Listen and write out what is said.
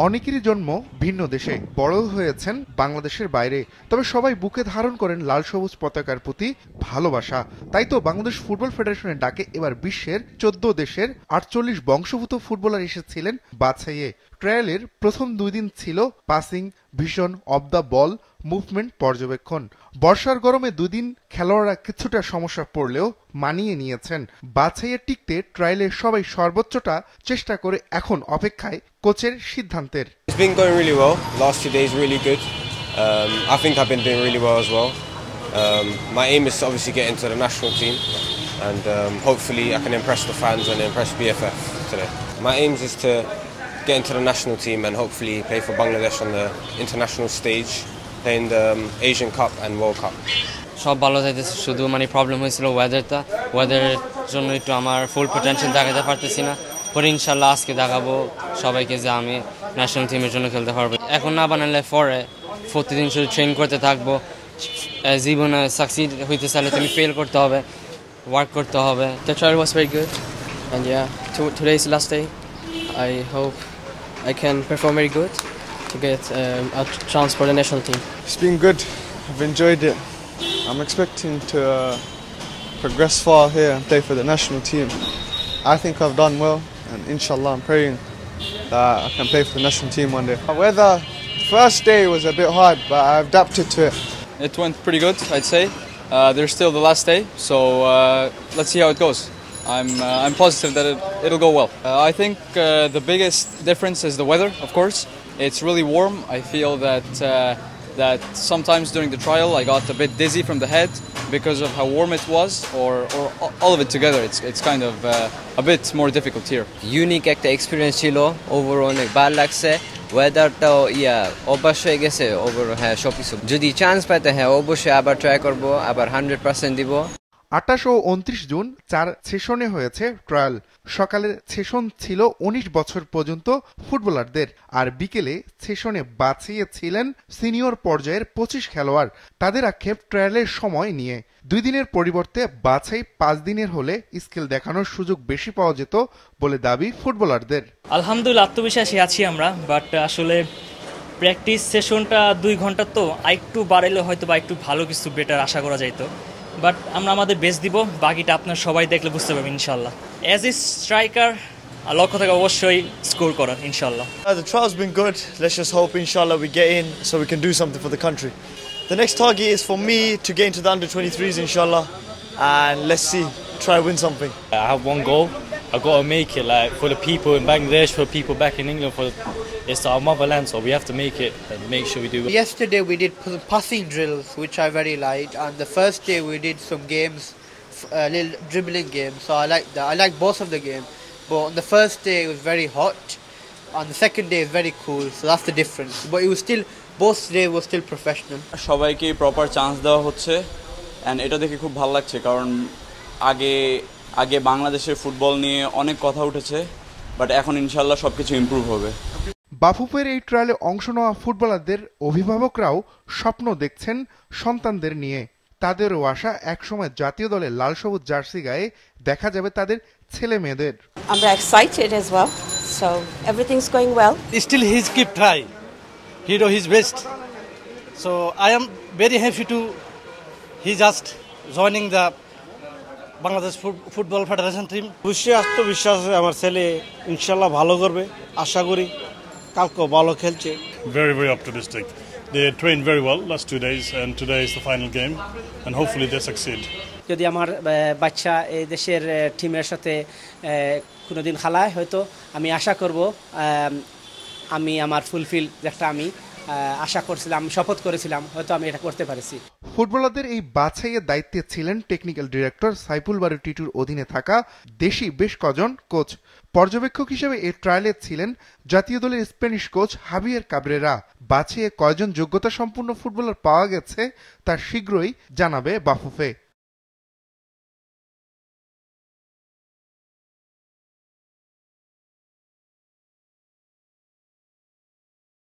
অনেকেরই জন্ম ভিন্ন দেশে, বড় হয়েছেন বাংলাদেশের বাইরে, তবে সবাই বুকে ধারণ করেন লাল সবুজ পতাকার প্রতি ভালোবাসা। তাই তো বাংলাদেশ ফুটবল ফেডারেশনের ডাকে এবার বিশ্বের 14 দেশের 48 বংশোদ্ভূত ফুটবলার এসেছিলেন বাছাইয়ে। ট্রায়ালের প্রথম 2 দিন ছিল passing, vision, of the ball, movement পর্যবেক্ষণ। বর্ষার গরমে 2 দিন খেলোয়াড়রা কিছুটা সমস্যা পড়লেও মানিয়ে নিয়েছেন। বাছাইয়ে টিকতে ট্রায়ালে সবাই সর্বোচ্চটা চেষ্টা করে এখন অপেক্ষায় কোচের সিদ্ধান্তের। It's been going really well. Last 2 days really good. I think I've been doing really well as well. My aim is to obviously get into the national team, and hopefully I can impress the fans and impress BFF today. My aim is to get into the national team and hopefully play for Bangladesh on the international stage, playing the Asian Cup and World Cup. সব ভালো যাইতেছে, শুধু problem হয়েছিল ওয়েদারের জন্য একটু আমার ফুল potential দেখাতে পারতেছি না। পরে ইনশাল্লাহ আজকে দেখাবো সবাইকে যে আমি ন্যাশনাল টিমের জন্য খেলতে পারবো। এখন না বানালে পরে প্রতিদিন শুধু ট্রেন করতে থাকবো। জীবনে সাকসিড হইতে চাইলে তুমি ফেল করতে হবে, ওয়ার্ক করতে হবে। The trial was very good, and yeah, today is the last day. I hope I can perform very good to get a chance for the national team. It's been good. I've enjoyed it. I'm expecting to progress far here and play for the national team. I think I've done well, and inshallah I'm praying that I can play for the national team one day. Weather, first day was a bit hard, but I adapted to it. It went pretty good, I'd say. There's still the last day, so let's see how it goes. I'm positive that it'll go well. I think the biggest difference is the weather, of course. It's really warm. I feel that sometimes during the trial I got a bit dizzy from the head because of how warm it was, or all of it together. It's kind of a bit more difficult here. Unique একটা experience ছিল, overall অনেক ভালো লাগছে। ওয়েদারটাও অভ্যাস হয়ে গেছে over, হ্যাঁ সবকিছু। যদি চান্স পাইতে হ্যাঁ অবশ্যই আবার ট্রাই করব, আবার 100% দিব। 28 ও 29 জুন 4 সেশনে হয়েছে ট্রায়াল। সকালের সেশন ছিল 19 বছর পর্যন্ত ফুটবলারদের, আর বিকেলে সেশনে বাছিয়ে ছিলেন সিনিয়র পর্যায়ের 25 খেলোয়াড়। তাদের আক্ষেপ ট্রায়ালের সময় নিয়ে। 2 দিনের পরিবর্তে বাছাই 5 দিনের হলে স্কিল দেখানোর সুযোগ বেশি পাওয়া যেত বলে দাবি ফুটবলারদের। আলহামদুলিল্লাহ আত্মবিশ্বাসী আছি আমরা, বাট আসলে প্র্যাকটিস সেশনটা 2 ঘন্টা, তো আরেকটু বাড়াইলে হয়তো বা একটু ভালো কিছু বেটার আশা করা যাইতো। বাট আমরা আমাদের বেস্ট দিব, বাকিটা আপনার সবাই দেখলে বুঝতে পারবেন ইনশাল্লাহ। অ্যাজ এ স্ট্রাইকার লক্ষ্য থাকে অবশ্যই স্কোর করার ইনশাল্লাহ। The trial's been good. Let's just hope inshallah we get in so we can do something for the country. The next target is for me to get into the under-23s inshallah, and let's see, try win something. I have one goal. I've got to make it, like, for the people in Bangladesh, for people back in England, it's our motherland, so we have to make it and make sure we do it. Yesterday we did passing drills, which I very liked, and the first day we did some games, little dribbling games, so I liked that. I liked both of the games, but on the first day it was very hot, on the second day it was very cool, so that's the difference. But it was still, both days were still professional. সবাইকে proper chance দেওয়া হচ্ছে, and এটা দেখে খুব ভালো লাগছে, কারণ আগে বাংলাদেশের ফুটবল নিয়ে অনেক কথা উঠেছে, বাট এখন ইনশাল্লাহ সবকিছু ইমপ্রুভ হবে। বাফুফের এই ট্রায়ালে অংশ নেওয়া ফুটবলারদের অভিভাবকরাও স্বপ্ন দেখছেন সন্তানদের নিয়ে। তাদেরও আশা একসময় জাতীয় দলে লাল সবুজ জার্সি গায়ে দেখা যাবে তাদের ছেলে মেয়েদের। আমরা excited as well, so everything's going well. Still he keep try, he do his best, so I am very happy to he just joining the Bangladesh football federation team. অবশ্যই আত্মবিশ্বাস আমার ছেলে ইনশাল্লাহ ভালো করবে, আশা করি কালকে ভালো খেলছে। Very optimistic. They trained very well last 2 days, and today is the final game, and hopefully they succeed. যদি আমার বাচ্চা এই দেশের টিমের সাথে কোনোদিন খেলায়, হয়তো আমি আশা করব আমি আমার ফুলফিল যেটা আমি আশা করছিলাম, শপথ করেছিলাম, হয়তো আমি এটা করতে পারছি। ফুটবলারদের এই বাছাইয়ের দায়িত্বে ছিলেন টেকনিক্যাল ডিরেক্টর সাইফুল বারী টিটুর অধীনে থাকা দেশি বেশ কজন কোচ। পর্যবেক্ষক হিসেবে এই ট্রায়ালে ছিলেন জাতীয় দলের স্প্যানিশ কোচ হাবিয়ের কাবরেরা। বাছাইয়ে কয়জন যোগ্যতা সম্পন্ন ফুটবলার পাওয়া গেছে তা শীঘ্রই জানাবে বাফুফে।